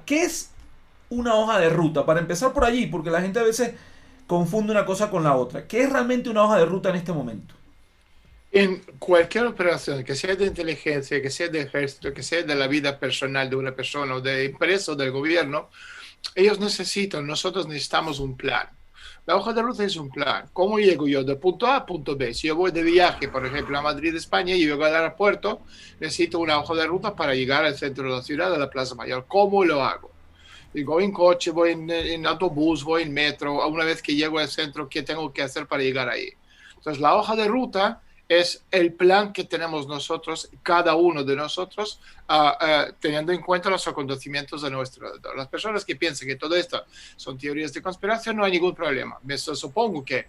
¿qué es una hoja de ruta? Para empezar por allí, porque la gente a veces confunde una cosa con la otra. ¿Qué es realmente una hoja de ruta en este momento? En cualquier operación, que sea de inteligencia, que sea de ejército, que sea de la vida personal de una persona o de empresa o del gobierno, ellos necesitan, nosotros necesitamos un plan. La hoja de ruta es un plan. ¿Cómo llego yo de punto A a punto B? Si yo voy de viaje, por ejemplo, a Madrid, España, y llego al aeropuerto, necesito una hoja de ruta para llegar al centro de la ciudad, a la Plaza Mayor. ¿Cómo lo hago? Y voy en coche, voy en autobús, voy en metro. Una vez que llego al centro, ¿qué tengo que hacer para llegar ahí? Entonces, la hoja de ruta es el plan que tenemos nosotros, cada uno de nosotros, teniendo en cuenta los acontecimientos de nuestro alrededor. Las personas que piensan que todo esto son teorías de conspiración, no hay ningún problema. Me supongo que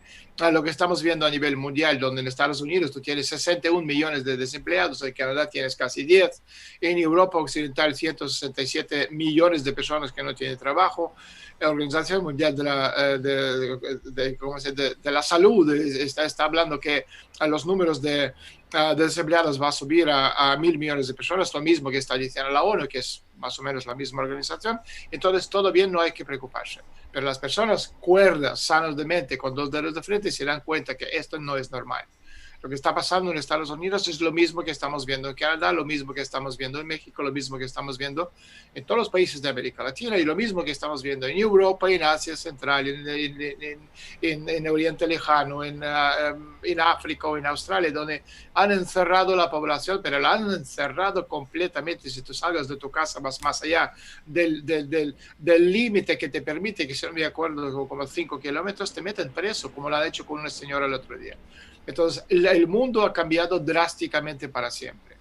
lo que estamos viendo a nivel mundial, donde en Estados Unidos tú tienes 61 millones de desempleados, en Canadá tienes casi 10, en Europa Occidental 167 millones de personas que no tienen trabajo. La Organización Mundial de la Salud está hablando que a los números de desempleados va a subir a 1.000 millones de personas, lo mismo que está diciendo la ONU, que es más o menos la misma organización. Entonces, todo bien, no hay que preocuparse. Pero las personas cuerdas, sanas de mente, con dos dedos de frente, se dan cuenta que esto no es normal. Lo que está pasando en Estados Unidos es lo mismo que estamos viendo en Canadá, lo mismo que estamos viendo en México, lo mismo que estamos viendo en todos los países de América Latina y lo mismo que estamos viendo en Europa, en Asia Central, en Oriente Lejano, en África o en Australia, donde han encerrado la población, pero la han encerrado completamente. Si tú salgas de tu casa más allá del límite que te permite, que si no me acuerdo, como 5 kilómetros, te meten preso, como lo han hecho con una señora el otro día. Entonces, el mundo ha cambiado drásticamente para siempre.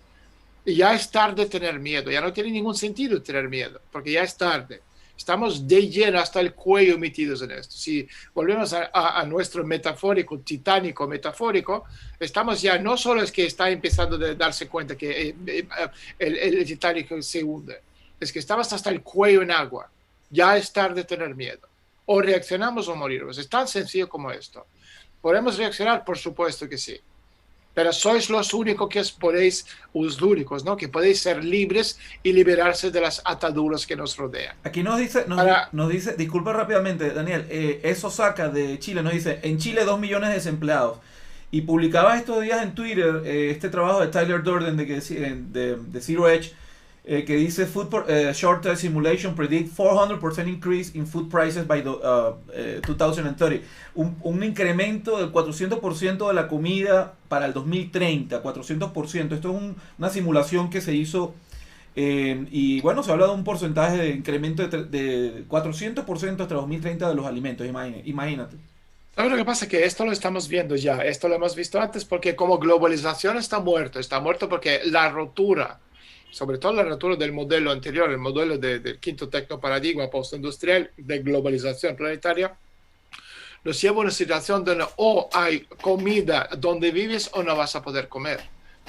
Y ya es tarde tener miedo, ya no tiene ningún sentido tener miedo, porque ya es tarde. Estamos de lleno hasta el cuello metidos en esto. Si volvemos a nuestro metafórico, titánico metafórico, estamos ya, no solo es que está empezando a darse cuenta que el Titanic se hunde, es que estamos hasta el cuello en agua. Ya es tarde tener miedo. O reaccionamos o morimos. Es tan sencillo como esto. ¿Podemos reaccionar? Por supuesto que sí. Pero sois los únicos que podéis, los únicos, ¿no? Que podéis ser libres y liberarse de las ataduras que nos rodean. Aquí nos dice, Para, nos dice, disculpa rápidamente, Daniel, eso saca de Chile, nos dice, en Chile 2 millones de desempleados. Y publicaba estos días en Twitter este trabajo de Tyler Durden de Zero Edge, que dice Short-term Simulation predict 400% increase in food prices by 2030. Un incremento del 400% de la comida para el 2030, 400%. Esto es una simulación que se hizo y bueno, se habla de un porcentaje de incremento de 400% hasta 2030 de los alimentos, imagínate. ¿sabes lo que pasa? Que esto lo estamos viendo ya, esto lo hemos visto antes porque como globalización está muerto porque la rotura, sobre todo la rotura del modelo anterior, el modelo del quinto tecnoparadigma postindustrial de globalización planetaria, nos lleva a una situación donde o hay comida donde vives o no vas a poder comer.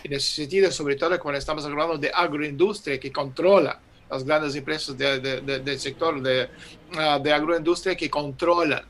En ese sentido, sobre todo cuando estamos hablando de agroindustria que controla las grandes empresas del sector de agroindustria que controlan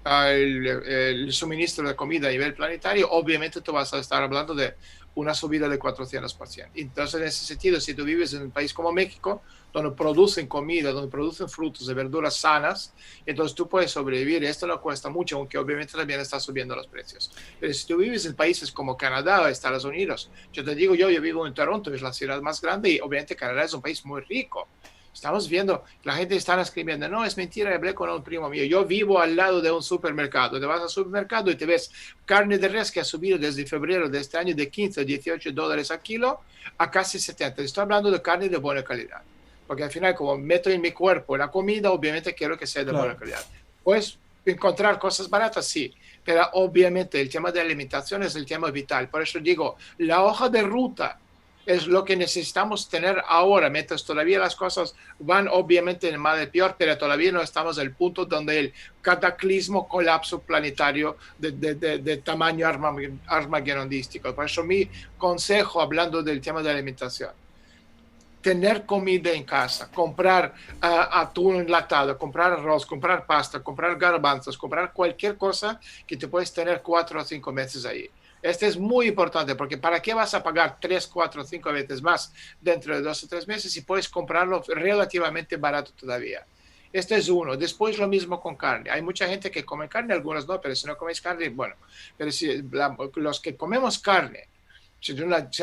el suministro de comida a nivel planetario, obviamente tú vas a estar hablando de una subida de 400%. Entonces, en ese sentido, si tú vives en un país como México, donde producen comida, donde producen frutos y verduras sanas, entonces tú puedes sobrevivir. Esto no cuesta mucho, aunque obviamente también está subiendo los precios. Pero si tú vives en países como Canadá o Estados Unidos, yo te digo, yo vivo en Toronto, es la ciudad más grande y obviamente Canadá es un país muy rico. Estamos viendo, la gente está escribiendo, no, es mentira, hablé con un primo mío. Yo vivo al lado de un supermercado. Te vas al supermercado y te ves carne de res que ha subido desde febrero de este año de 15 a 18 dólares a kilo a casi 70. Estoy hablando de carne de buena calidad. Porque al final, como meto en mi cuerpo la comida, obviamente quiero que sea de buena Claro. calidad. Pues encontrar cosas baratas, sí. Pero obviamente el tema de alimentación es el tema vital. Por eso digo, la hoja de ruta es lo que necesitamos tener ahora, mientras todavía las cosas van obviamente en mal de peor, pero todavía no estamos en el punto donde el cataclismo, colapso planetario de tamaño armagedondístico. Por eso mi consejo, hablando del tema de alimentación, tener comida en casa, comprar atún enlatado, comprar arroz, comprar pasta, comprar garbanzos, comprar cualquier cosa que te puedes tener 4 o 5 meses ahí. Este es muy importante porque ¿para qué vas a pagar 3, 4, 5 veces más dentro de 2 o 3 meses si puedes comprarlo relativamente barato todavía? Este es uno. Después lo mismo con carne. Hay mucha gente que come carne, algunos no, pero si no coméis carne, bueno, pero si los que comemos carne, si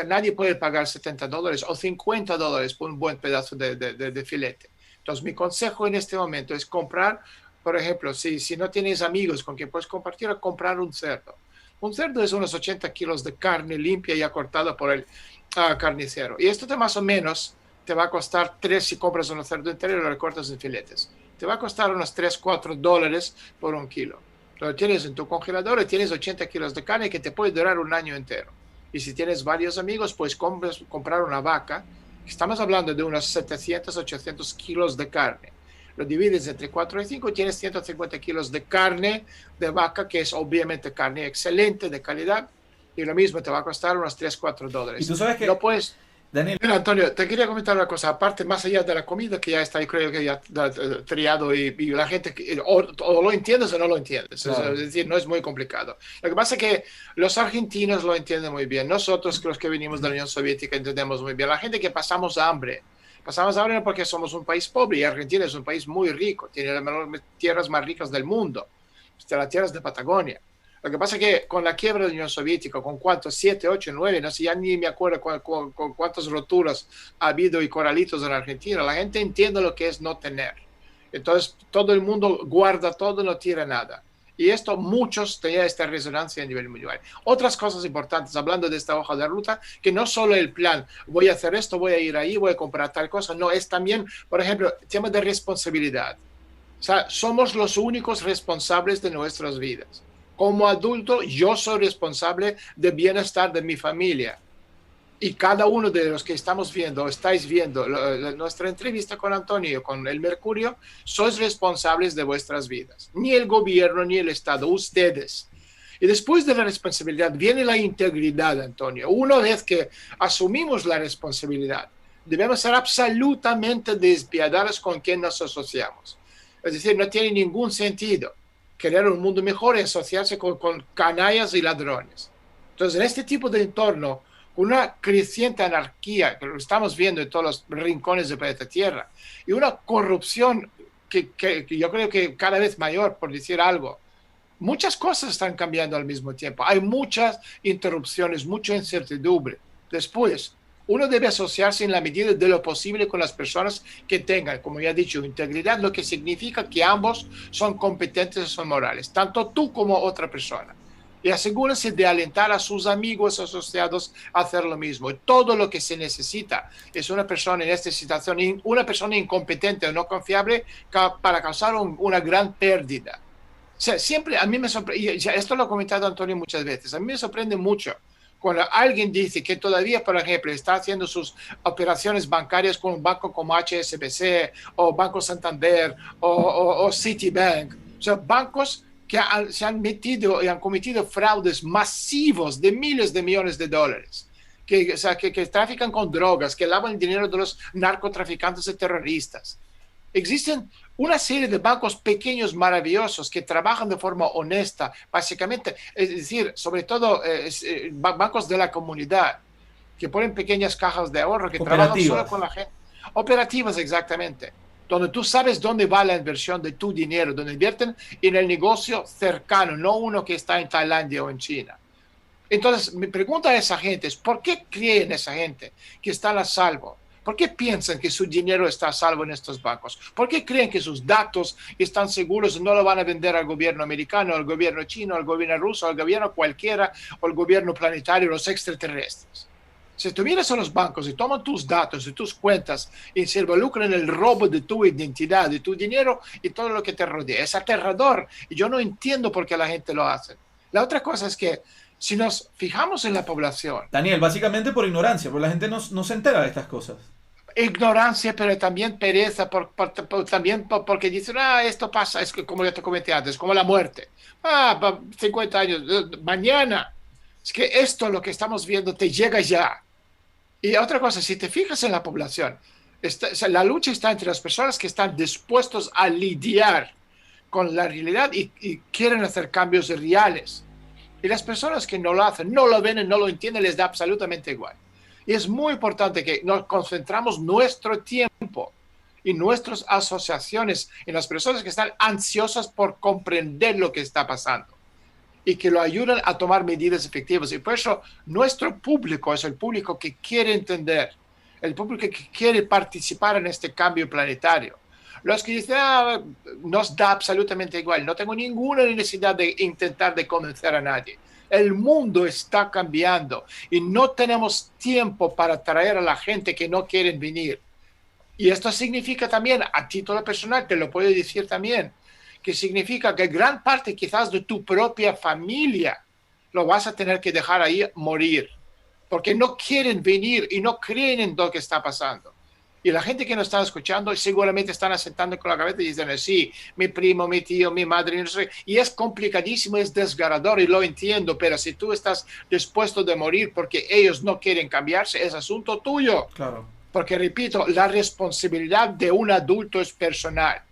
nadie puede pagar $70 o $50 por un buen pedazo de filete. Entonces mi consejo en este momento es comprar, por ejemplo, si no tienes amigos con quien puedes compartir, comprar un cerdo. Un cerdo es unos 80 kilos de carne limpia y cortada por el carnicero. Y esto más o menos te va a costar si compras un cerdo entero y lo recortas en filetes. Te va a costar unos $3-4 por un kilo. Lo tienes en tu congelador y tienes 80 kilos de carne que te puede durar un año entero. Y si tienes varios amigos, pues comprar una vaca. Estamos hablando de unos 700, 800 kilos de carne. Lo divides entre 4 y 5 y tienes 150 kilos de carne de vaca, que es obviamente carne excelente, de calidad. Y lo mismo te va a costar unos $3-4. Y tú sabes que, No puedes... Daniel, Mira, Antonio, te quería comentar una cosa, aparte, más allá de la comida, que ya está, creo que ya triado y la gente, o lo entiendes o no lo entiendes, claro. es decir, no es muy complicado. Lo que pasa es que los argentinos lo entienden muy bien, nosotros los que venimos de la Unión Soviética entendemos muy bien, la gente que pasamos hambre porque somos un país pobre y Argentina es un país muy rico, tiene las tierras más ricas del mundo, las tierras de Patagonia. Lo que pasa es que con la quiebra de la Unión Soviética, con cuántos, 7, 8, 9, no sé, ya ni me acuerdo con cuántas roturas ha habido y corralitos en Argentina, la gente entiende lo que es no tener. Entonces, todo el mundo guarda todo, no tira nada. Y esto, muchos tenían esta resonancia a nivel mundial. Otras cosas importantes, hablando de esta hoja de ruta, que no solo el plan, voy a hacer esto, voy a ir ahí, voy a comprar tal cosa, no, es también, por ejemplo, tema de responsabilidad. O sea, somos los únicos responsables de nuestras vidas. Como adulto, yo soy responsable del bienestar de mi familia. Y cada uno de los que estamos viendo, estáis viendo nuestra entrevista con Antonio, con el Mercurio, sois responsables de vuestras vidas. Ni el gobierno, ni el Estado, ustedes. Y después de la responsabilidad viene la integridad, Antonio. Una vez que asumimos la responsabilidad, debemos ser absolutamente despiadados con quien nos asociamos. Es decir, no tiene ningún sentido querer un mundo mejor y asociarse con canallas y ladrones. Entonces, en este tipo de entorno, una creciente anarquía, que lo estamos viendo en todos los rincones del planeta Tierra, y una corrupción que yo creo que cada vez mayor, por decir algo, muchas cosas están cambiando al mismo tiempo. Hay muchas interrupciones, mucha incertidumbre. Después, uno debe asociarse en la medida de lo posible con las personas que tengan, como ya he dicho, integridad, lo que significa que ambos son competentes y son morales, tanto tú como otra persona. Y asegúrense de alentar a sus amigos asociados a hacer lo mismo. Y todo lo que se necesita es una persona en esta situación, una persona incompetente o no confiable para causar una gran pérdida. O sea, siempre a mí me sorprende, y esto lo ha comentado Antonio muchas veces, a mí me sorprende mucho cuando alguien dice que todavía, por ejemplo, está haciendo sus operaciones bancarias con un banco como HSBC o Banco Santander o Citibank, o sea, bancos que se han metido y han cometido fraudes masivos de miles de millones de dólares, que trafican con drogas, que lavan el dinero de los narcotraficantes y terroristas. Existen una serie de bancos pequeños maravillosos que trabajan de forma honesta, básicamente, es decir, sobre todo bancos de la comunidad, que ponen pequeñas cajas de ahorro, que trabajan solo con la gente. Operativas, exactamente. Donde tú sabes dónde va la inversión de tu dinero, donde invierten en el negocio cercano, no uno que está en Tailandia o en China. Entonces, mi pregunta a esa gente es, ¿por qué creen esa gente que están a salvo? ¿Por qué piensan que su dinero está a salvo en estos bancos? ¿Por qué creen que sus datos están seguros y no lo van a vender al gobierno americano, al gobierno chino, al gobierno ruso, al gobierno cualquiera, o al gobierno planetario, los extraterrestres? Si tú miras a los bancos y toman tus datos y tus cuentas y se involucran en el robo de tu identidad, de tu dinero y todo lo que te rodea, es aterrador. Y yo no entiendo por qué la gente lo hace. La otra cosa es que si nos fijamos en la población... Daniel, básicamente por ignorancia, porque la gente no se entera de estas cosas. Ignorancia, pero también pereza, también porque dicen, esto pasa, es que, como ya te comenté antes, como la muerte. 50 años, mañana. Es que esto, lo que estamos viendo, te llega ya. Y otra cosa, si te fijas en la población, la lucha está entre las personas que están dispuestos a lidiar con la realidad y quieren hacer cambios reales. Y las personas que no lo hacen, no lo ven, no lo entienden, les da absolutamente igual. Y es muy importante que nos concentramos nuestro tiempo y nuestras asociaciones en las personas que están ansiosas por comprender lo que está pasando y que lo ayudan a tomar medidas efectivas. Y por eso nuestro público es el público que quiere entender, el público que quiere participar en este cambio planetario. Los que dicen, nos da absolutamente igual, no tengo ninguna necesidad de intentar de convencer a nadie. El mundo está cambiando y no tenemos tiempo para traer a la gente que no quieren venir. Y esto significa también, a título personal, te lo puedo decir también, que significa que gran parte quizás de tu propia familia lo vas a tener que dejar ahí morir, porque no quieren venir y no creen en lo que está pasando. Y la gente que nos está escuchando seguramente están asentando con la cabeza y dicen, sí, mi primo, mi tío, mi madre, no sé. Y es complicadísimo, es desgarrador y lo entiendo, pero si tú estás dispuesto de morir porque ellos no quieren cambiarse, es asunto tuyo. Claro. Porque, repito, la responsabilidad de un adulto es personal.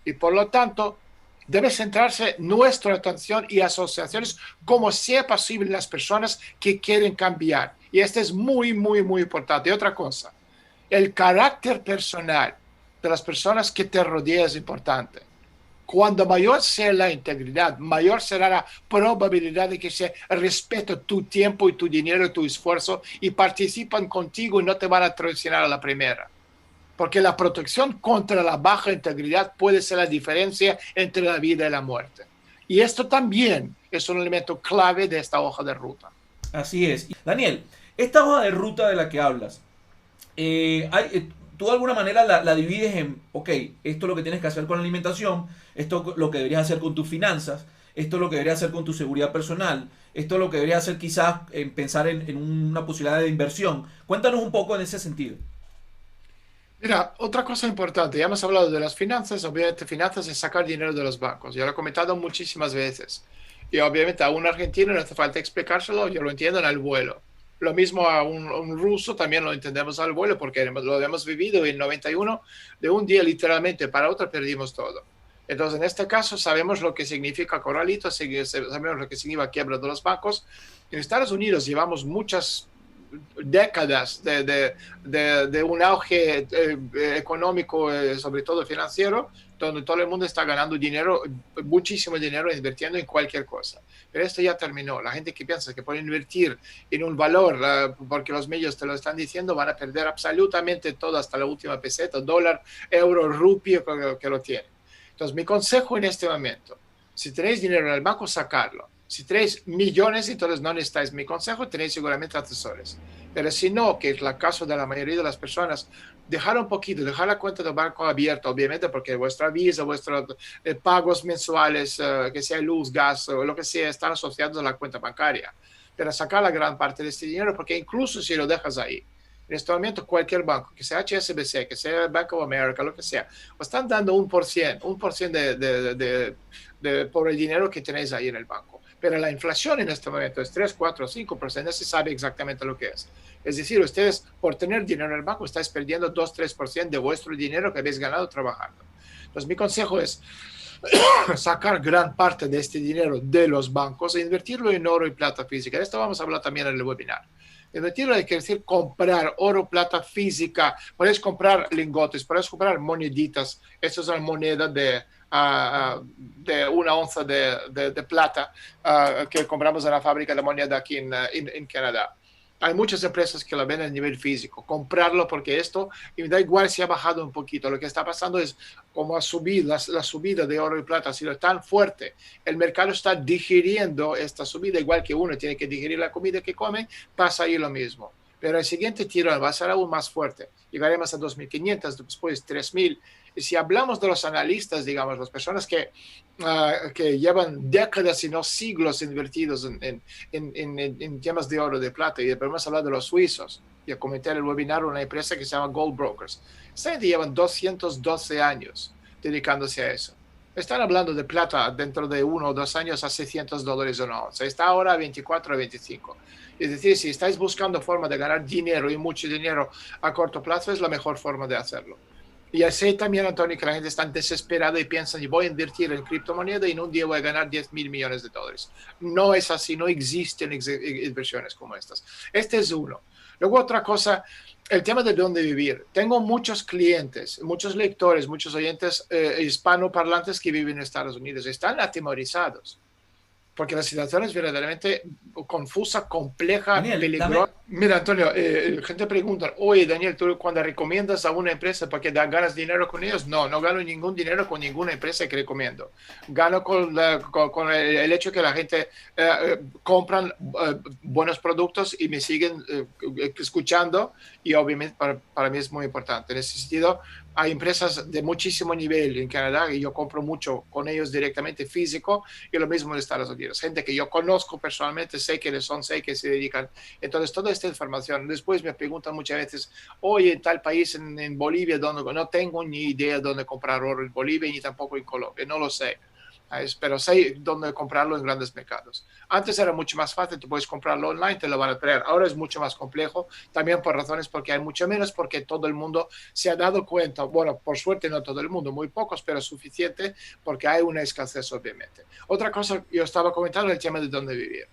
Y por lo tanto, debe centrarse nuestra atención y asociaciones como sea posible en las personas que quieren cambiar. Y esto es muy, muy, muy importante. Y otra cosa, el carácter personal de las personas que te rodean es importante. Cuando mayor sea la integridad, mayor será la probabilidad de que se respete tu tiempo y tu dinero y tu esfuerzo y participan contigo y no te van a traicionar a la primera. Porque la protección contra la baja integridad puede ser la diferencia entre la vida y la muerte. Y esto también es un elemento clave de esta hoja de ruta. Así es. Daniel, esta hoja de ruta de la que hablas, tú de alguna manera la divides en, ok, esto es lo que tienes que hacer con la alimentación, esto es lo que deberías hacer con tus finanzas, esto es lo que deberías hacer con tu seguridad personal, esto es lo que deberías hacer quizás en pensar en una posibilidad de inversión. Cuéntanos un poco en ese sentido. Mira, otra cosa importante, ya hemos hablado de las finanzas, obviamente finanzas es sacar dinero de los bancos, ya lo he comentado muchísimas veces. Y obviamente a un argentino no hace falta explicárselo, yo lo entiendo al vuelo. Lo mismo a un ruso también lo entendemos al vuelo porque lo hemos vivido en 91, de un día literalmente para otro perdimos todo. Entonces, en este caso sabemos lo que significa corralito, sabemos lo que significa quiebra de los bancos. En Estados Unidos llevamos muchas décadas de un auge económico, sobre todo financiero, donde todo el mundo está ganando dinero, muchísimo dinero, invirtiendo en cualquier cosa. Pero esto ya terminó. La gente que piensa que puede invertir en un valor, porque los medios te lo están diciendo, van a perder absolutamente todo, hasta la última peseta, dólar, euro, rupia, que lo tienen. Entonces, mi consejo en este momento, si tenéis dinero en el banco, sacarlo. Si tenéis millones, entonces no necesitáis mi consejo, tenéis seguramente asesores. Pero si no, que es el caso de la mayoría de las personas, dejar un poquito, dejar la cuenta del banco abierta, obviamente, porque vuestra visa, vuestros pagos mensuales, que sea luz, gas o lo que sea, están asociados a la cuenta bancaria. Pero sacar la gran parte de este dinero, porque incluso si lo dejas ahí, en este momento cualquier banco, que sea HSBC, que sea Bank of America, lo que sea, os están dando 1% por el dinero que tenéis ahí en el banco. Pero la inflación en este momento es 3, 4, 5%, no se sabe exactamente lo que es. Es decir, ustedes por tener dinero en el banco estáis perdiendo 2, 3% de vuestro dinero que habéis ganado trabajando. Entonces mi consejo es sacar gran parte de este dinero de los bancos e invertirlo en oro y plata física. De esto vamos a hablar también en el webinar. Invertirlo quiere decir comprar oro, plata física. Puedes comprar lingotes, puedes comprar moneditas. Esta es una moneda de 1 onza de plata que compramos en la fábrica de moneda aquí en Canadá. Hay muchas empresas que lo venden a nivel físico. Comprarlo porque esto, y me da igual si ha bajado un poquito. Lo que está pasando es como la subida de oro y plata ha sido tan fuerte. El mercado está digiriendo esta subida, igual que uno tiene que digerir la comida que come, pasa ahí lo mismo. Pero el siguiente tirón va a ser aún más fuerte. Llegaremos a 2.500, después 3.000. Y si hablamos de los analistas, digamos, las personas que llevan décadas y no siglos invertidos en temas de oro, de plata, y podemos hablar de los suizos, y comenté en el webinar una empresa que se llama Gold Brokers. Esta gente llevan 212 años dedicándose a eso. Están hablando de plata dentro de 1 o 2 años a $600 una onza. Está ahora a 24 o 25. Es decir, si estáis buscando forma de ganar dinero y mucho dinero a corto plazo, es la mejor forma de hacerlo. Y ya sé también, Antonio, que la gente está desesperada y piensa, y voy a invertir en criptomoneda y en un día voy a ganar 10.000 millones de dólares. No es así, no existen inversiones como estas. Este es uno. Luego otra cosa, el tema de dónde vivir. Tengo muchos clientes, muchos lectores, muchos oyentes hispanoparlantes que viven en Estados Unidos. Están atemorizados porque la situación es verdaderamente confusa, compleja, Daniel, peligrosa. dame. Mira, Antonio, gente pregunta, oye, Daniel, ¿tú cuando recomiendas a una empresa porque ganas dinero con ellos? No, no gano ningún dinero con ninguna empresa que recomiendo. Gano con el hecho que la gente compran buenos productos y me siguen escuchando y obviamente para mí es muy importante. En ese sentido, hay empresas de muchísimo nivel en Canadá y yo compro mucho con ellos directamente físico y lo mismo en Estados Unidos. Gente que yo conozco personalmente, sé quiénes son, sé que se dedican. Entonces, toda esta información. Después me preguntan muchas veces, oye, en tal país, en Bolivia, donde no tengo ni idea dónde comprar oro en Bolivia ni tampoco en Colombia, no lo sé. Pero sé dónde comprarlo en grandes mercados. Antes era mucho más fácil, tú puedes comprarlo online, te lo van a traer. Ahora es mucho más complejo, también por razones porque hay mucho menos, porque todo el mundo se ha dado cuenta, bueno, por suerte no todo el mundo, muy pocos, pero suficiente, porque hay una escasez obviamente. Otra cosa, yo estaba comentando el tema de dónde vivir.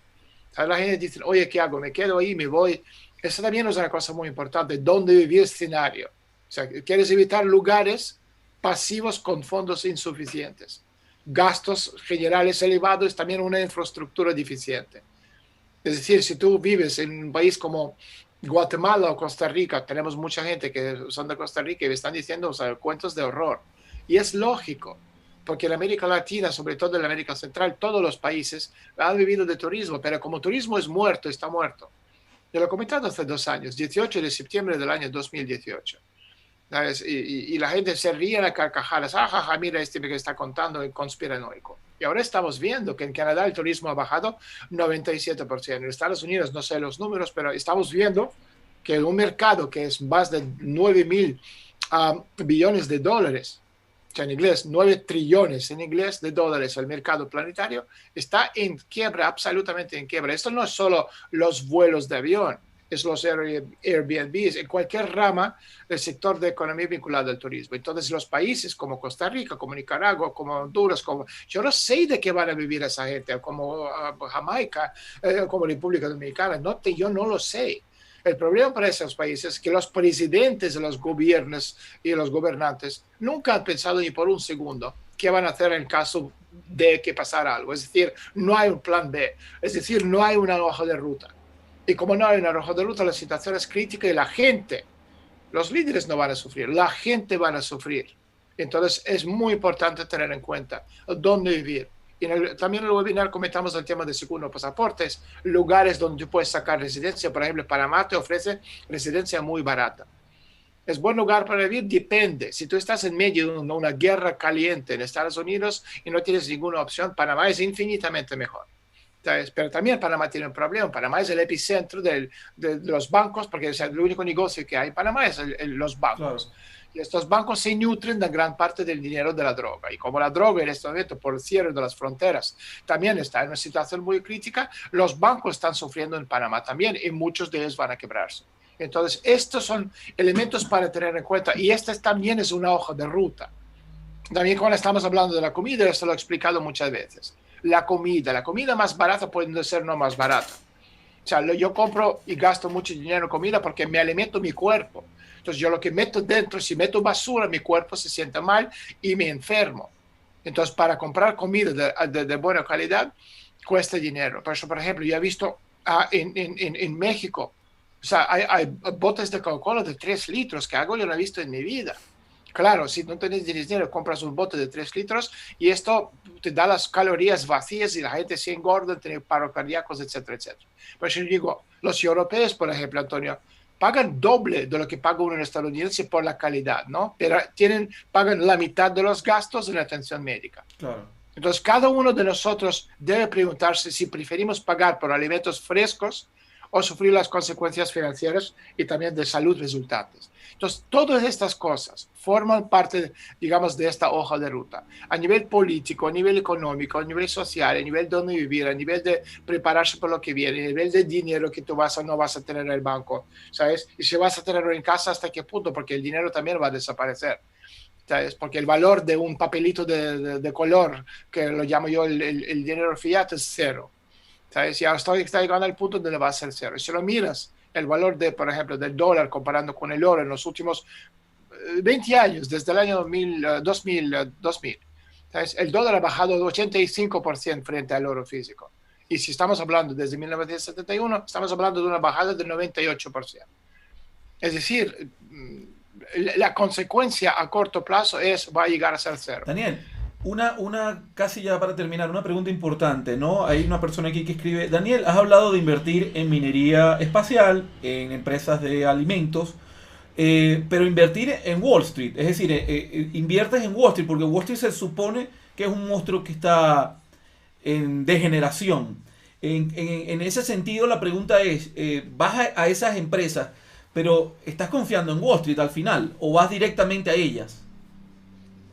La gente dice, oye, ¿qué hago? ¿Me quedo ahí? ¿Me voy? Eso también es una cosa muy importante, dónde vivir escenario. O sea, quieres evitar lugares pasivos con fondos insuficientes, gastos generales elevados, también una infraestructura deficiente. Es decir, si tú vives en un país como Guatemala o Costa Rica, tenemos mucha gente que son de Costa Rica y me están diciendo, o sea, cuentos de horror. Y es lógico, porque en América Latina, sobre todo en América Central, todos los países han vivido de turismo, pero como turismo es muerto, está muerto. Yo lo he comentado hace 2 años, 18 de septiembre del año 2018. Y la gente se ríe a carcajadas, jaja, mira este que está contando el conspiranoico. Y ahora estamos viendo que en Canadá el turismo ha bajado 97%. En Estados Unidos no sé los números, pero estamos viendo que un mercado que es más de 9.000 billones de dólares, o sea, en inglés 9 trillones en inglés de dólares, el mercado planetario está en quiebra, absolutamente en quiebra. Esto no es solo los vuelos de avión, es los Airbnbs, en cualquier rama del sector de economía vinculado al turismo. Entonces, los países como Costa Rica, como Nicaragua, como Honduras, yo no sé de qué van a vivir esa gente, como Jamaica, como República Dominicana, yo no lo sé. El problema para esos países es que los presidentes de los gobiernos y los gobernantes nunca han pensado ni por un segundo qué van a hacer en caso de que pasara algo. Es decir, no hay un plan B, es decir, no hay una hoja de ruta. Y como no hay una hoja de ruta, la situación es crítica y la gente, los líderes no van a sufrir, la gente van a sufrir. Entonces es muy importante tener en cuenta dónde vivir. Y también en el webinar comentamos el tema de segundo pasaportes, lugares donde tú puedes sacar residencia. Por ejemplo, Panamá te ofrece residencia muy barata. ¿Es buen lugar para vivir? Depende. Si tú estás en medio de una guerra caliente en Estados Unidos y no tienes ninguna opción, Panamá es infinitamente mejor. Pero también Panamá tiene un problema. Panamá es el epicentro de los bancos, porque el único negocio que hay en Panamá es los bancos. Claro. Y estos bancos se nutren de gran parte del dinero de la droga. Y como la droga en este momento, por el cierre de las fronteras, también está en una situación muy crítica, los bancos están sufriendo en Panamá también y muchos de ellos van a quebrarse. Entonces, estos son elementos para tener en cuenta. Y esta también es una hoja de ruta. También cuando estamos hablando de la comida, esto lo he explicado muchas veces. La comida más barata puede ser no más barata. O sea, yo compro y gasto mucho dinero en comida porque me alimento mi cuerpo. Entonces, yo lo que meto dentro, si meto basura, mi cuerpo se siente mal y me enfermo. Entonces, para comprar comida de buena calidad, cuesta dinero. Por eso, por ejemplo, yo he visto en México, o sea, hay botes de Coca-Cola de 3 litros que yo no he visto en mi vida. Claro, si no tienes dinero, compras un bote de 3 litros y esto te da las calorías vacías y la gente se engorda, tiene paros cardíacos, etcétera, etcétera. Por eso yo digo, los europeos, por ejemplo, Antonio, pagan doble de lo que paga un estadounidense por la calidad, ¿no? Pero pagan la mitad de los gastos en atención médica. Claro. Entonces, cada uno de nosotros debe preguntarse si preferimos pagar por alimentos frescos o sufrir las consecuencias financieras y también de salud resultantes. Entonces, todas estas cosas forman parte, digamos, de esta hoja de ruta. A nivel político, a nivel económico, a nivel social, a nivel de dónde vivir, a nivel de prepararse por lo que viene, a nivel de dinero que tú vas o no vas a tener en el banco, ¿sabes? Y si vas a tenerlo en casa, ¿hasta qué punto? Porque el dinero también va a desaparecer. ¿sabes? Porque el valor de un papelito de color, que lo llamo yo el dinero fiat, es cero. ¿Sabes? Y ahora está llegando al punto donde va a ser cero. Y si lo miras, el valor de, por ejemplo, del dólar comparando con el oro en los últimos 20 años, desde el año 2000, ¿sabes? El dólar ha bajado de 85% frente al oro físico. Y si estamos hablando desde 1971, estamos hablando de una bajada del 98%. Es decir, la consecuencia a corto plazo va a llegar a ser cero. Daniel, casi ya para terminar, una pregunta importante, ¿no? Hay una persona aquí que escribe, Daniel, has hablado de invertir en minería espacial, en empresas de alimentos, pero invertir en Wall Street, es decir, inviertes en Wall Street, porque Wall Street se supone que es un monstruo que está en degeneración. En ese sentido, la pregunta es, ¿vas a esas empresas, pero estás confiando en Wall Street al final, o vas directamente a ellas?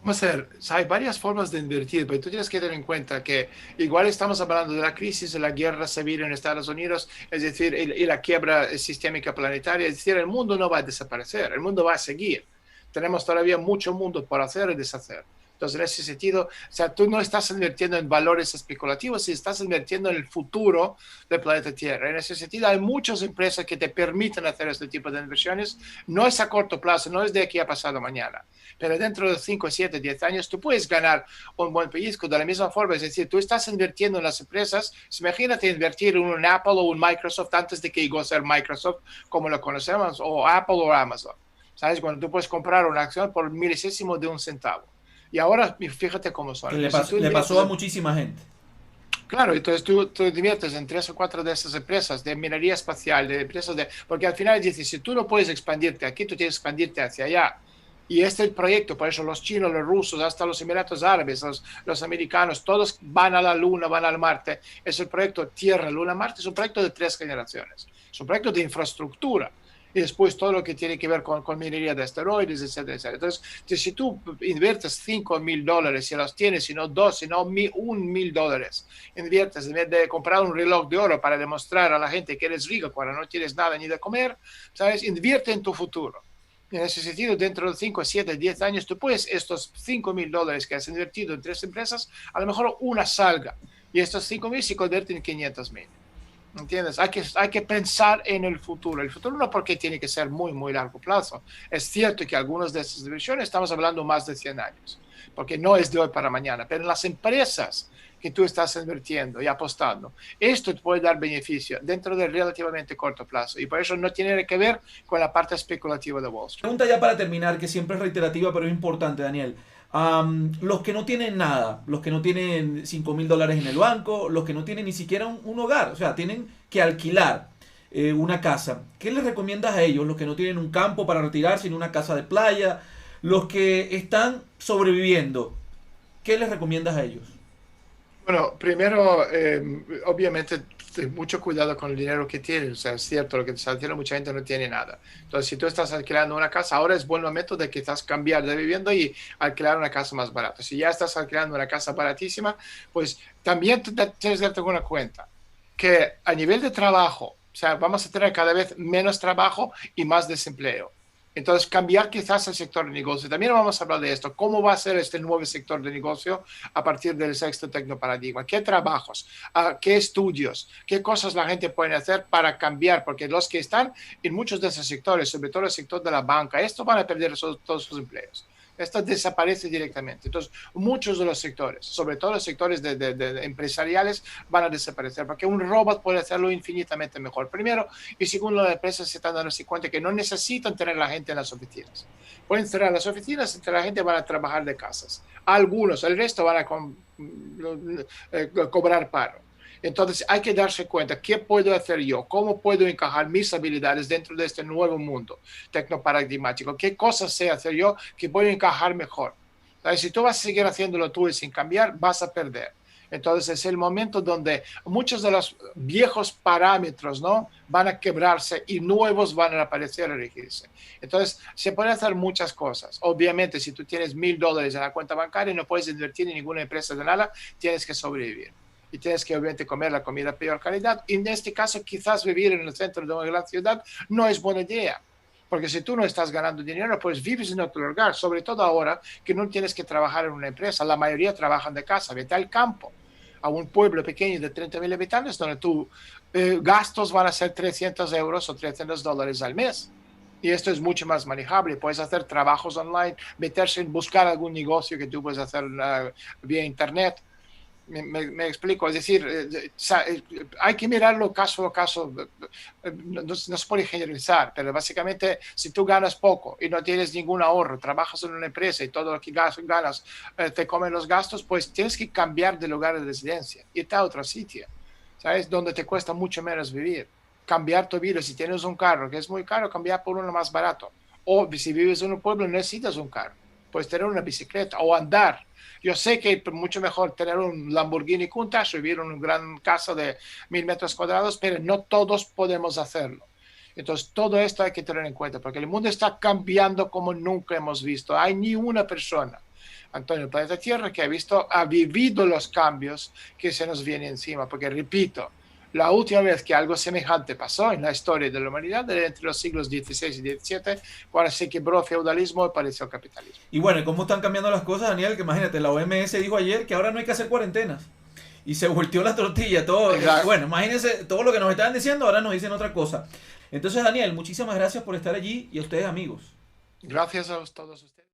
Vamos a ver, hay varias formas de invertir, pero tú tienes que tener en cuenta que igual estamos hablando de la crisis de la guerra civil en Estados Unidos, es decir, y la quiebra sistémica planetaria, es decir, el mundo no va a desaparecer, el mundo va a seguir. Tenemos todavía mucho mundo por hacer y deshacer. Entonces, en ese sentido, o sea, tú no estás invirtiendo en valores especulativos, sino estás invirtiendo en el futuro del planeta Tierra. En ese sentido, hay muchas empresas que te permiten hacer este tipo de inversiones. No es a corto plazo, no es de aquí a pasado mañana. Pero dentro de 5, 7, 10 años, tú puedes ganar un buen pellizco de la misma forma. Es decir, tú estás invirtiendo en las empresas. Imagínate invertir en un Apple o un Microsoft antes de que llegó a ser Microsoft, como lo conocemos, o Apple o Amazon. ¿Sabes? Cuando tú puedes comprar una acción por milésimo de un centavo. Y ahora fíjate cómo son. Le pasó a muchísima gente. Claro, entonces tú inviertes en 3 o 4 de estas empresas de minería espacial, de empresas de... Porque al final dices, si tú no puedes expandirte aquí, tú tienes que expandirte hacia allá. Y este es el proyecto, por eso los chinos, los rusos, hasta los Emiratos Árabes, los americanos, todos van a la Luna, van al Marte. Es el proyecto Tierra, Luna, Marte, es un proyecto de 3 generaciones. Es un proyecto de infraestructura. Y después todo lo que tiene que ver con minería de asteroides, etcétera, etcétera. Entonces, si tú inviertes $5,000, si los tienes, si no 2, si no $1,000, inviertes en vez de comprar un reloj de oro para demostrar a la gente que eres rico cuando no tienes nada ni de comer, ¿sabes? Invierte en tu futuro. En ese sentido, dentro de 5, 7, 10 años, tú puedes, estos $5,000 que has invertido en 3 empresas, a lo mejor una salga. Y estos 5,000 se convierten en 500,000. ¿Entiendes? Hay que pensar en el futuro. El futuro no porque tiene que ser muy, muy largo plazo. Es cierto que algunas de estas inversiones estamos hablando más de 100 años, porque no es de hoy para mañana, pero en las empresas que tú estás invirtiendo y apostando, esto te puede dar beneficio dentro de relativamente corto plazo y por eso no tiene que ver con la parte especulativa de Wall Street. Pregunta ya para terminar, que siempre es reiterativa, pero es importante, Daniel. Los que no tienen nada, los que no tienen $5,000 en el banco, los que no tienen ni siquiera un hogar, o sea, tienen que alquilar una casa. ¿Qué les recomiendas a ellos? Los que no tienen un campo para retirarse, sino una casa de playa, los que están sobreviviendo, ¿qué les recomiendas a ellos? Bueno, primero, obviamente, mucho cuidado con el dinero que tienes. O sea, es cierto, lo que te está diciendo, mucha gente no tiene nada. Entonces, si tú estás alquilando una casa, ahora es buen momento de quizás cambiar de vivienda y alquilar una casa más barata. Si ya estás alquilando una casa baratísima, pues también tienes que darte una cuenta que a nivel de trabajo, o sea, vamos a tener cada vez menos trabajo y más desempleo. Entonces, cambiar quizás el sector de negocio. También vamos a hablar de esto. ¿Cómo va a ser este nuevo sector de negocio a partir del sexto tecnoparadigma? ¿Qué trabajos? ¿Qué estudios? ¿Qué cosas la gente puede hacer para cambiar? Porque los que están en muchos de esos sectores, sobre todo el sector de la banca, esto van a perder todos sus empleos. Esto desaparece directamente. Entonces, muchos de los sectores, sobre todo los sectores de empresariales, van a desaparecer porque un robot puede hacerlo infinitamente mejor. Primero, y segundo, las empresas se están dando cuenta que no necesitan tener a la gente en las oficinas. Pueden cerrar las oficinas y la gente va a trabajar de casas. Algunos, el resto van a cobrar paro. Entonces hay que darse cuenta, ¿qué puedo hacer yo? ¿Cómo puedo encajar mis habilidades dentro de este nuevo mundo tecnoparadigmático? ¿Qué cosas sé hacer yo que puedo encajar mejor? ¿Sabes? Si tú vas a seguir haciéndolo tú y sin cambiar, vas a perder. Entonces es el momento donde muchos de los viejos parámetros, ¿no?, van a quebrarse y nuevos van a aparecer a regirse. Entonces se pueden hacer muchas cosas. Obviamente, si tú tienes $1,000 en la cuenta bancaria y no puedes invertir en ninguna empresa de nada, tienes que sobrevivir. Y tienes que obviamente comer la comida de peor calidad. Y en este caso, quizás vivir en el centro de una gran ciudad no es buena idea. Porque si tú no estás ganando dinero, pues vives en otro lugar, sobre todo ahora que no tienes que trabajar en una empresa. La mayoría trabajan de casa, vete al campo, a un pueblo pequeño de 30.000 habitantes donde tus gastos van a ser 300 euros o $300 al mes. Y esto es mucho más manejable. Puedes hacer trabajos online, meterse en buscar algún negocio que tú puedes hacer vía internet. Me explico, es decir, hay que mirarlo caso a caso, no se puede generalizar, pero básicamente si tú ganas poco y no tienes ningún ahorro, trabajas en una empresa y todo lo que ganas te comen los gastos, pues tienes que cambiar de lugar de residencia, irte a otro sitio, ¿sabes? Donde te cuesta mucho menos vivir, cambiar tu vida, si tienes un carro que es muy caro, cambiar por uno más barato, o si vives en un pueblo necesitas un carro, puedes tener una bicicleta o andar. Yo sé que es mucho mejor tener un Lamborghini Countach, vivir en una gran casa de 1.000 metros cuadrados, pero no todos podemos hacerlo. Entonces, todo esto hay que tener en cuenta, porque el mundo está cambiando como nunca hemos visto. Hay ni una persona, Antonio, el planeta Tierra, que ha vivido los cambios que se nos vienen encima, porque repito, la última vez que algo semejante pasó en la historia de la humanidad era entre los siglos XVI y XVII, cuando se quebró el feudalismo y apareció el capitalismo. Y bueno, ¿cómo están cambiando las cosas, Daniel? Que imagínate, la OMS dijo ayer que ahora no hay que hacer cuarentenas. Y se volteó la tortilla, todo. Exacto. Bueno, imagínense todo lo que nos estaban diciendo, ahora nos dicen otra cosa. Entonces, Daniel, muchísimas gracias por estar allí y a ustedes, amigos. Gracias a todos ustedes.